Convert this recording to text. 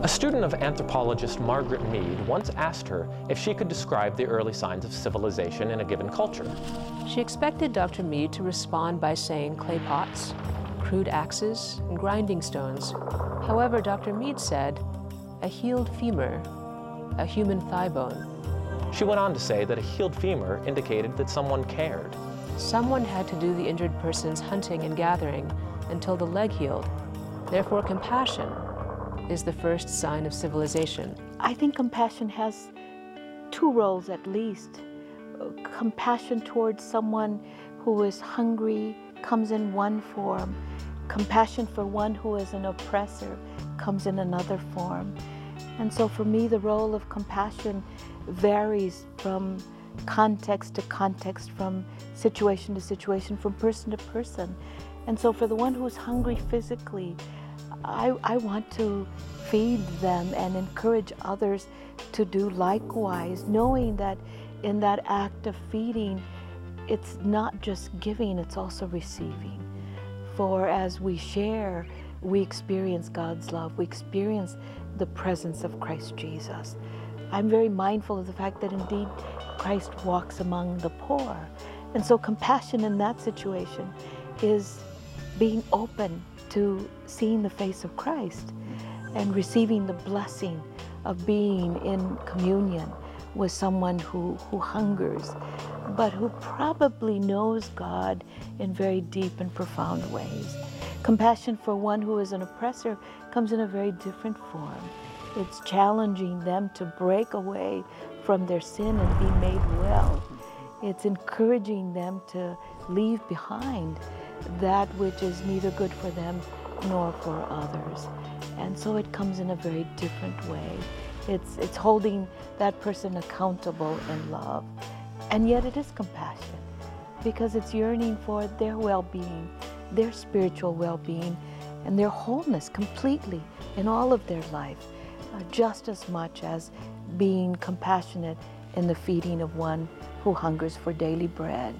A student of anthropologist Margaret Mead once asked her if she could describe the early signs of civilization in a given culture. She expected Dr. Mead to respond by saying clay pots, crude axes, and grinding stones. However, Dr. Mead said, a healed femur, a human thigh bone. She went on to say that a healed femur indicated that someone cared. Someone had to do the injured person's hunting and gathering until the leg healed. Therefore, compassion is the first sign of civilization. I think compassion has two roles at least. Compassion towards someone who is hungry comes in one form. Compassion for one who is an oppressor comes in another form. And so for me, the role of compassion varies from context to context, from situation to situation, from person to person. And so for the one who is hungry physically, I want to feed them and encourage others to do likewise, knowing that in that act of feeding, it's not just giving, it's also receiving. For as we share, we experience God's love, we experience the presence of Christ Jesus. I'm very mindful of the fact that indeed Christ walks among the poor. And so compassion in that situation is being open to seeing the face of Christ and receiving the blessing of being in communion with someone who hungers, but who probably knows God in very deep and profound ways. Compassion for one who is an oppressor comes in a very different form. It's challenging them to break away from their sin and be made well. It's encouraging them to leave behind that which is neither good for them nor for others. And so it comes in a very different way. It's holding that person accountable in love. And yet it is compassion, because it's yearning for their well-being, their spiritual well-being, and their wholeness completely in all of their life, just as much as being compassionate in the feeding of one who hungers for daily bread.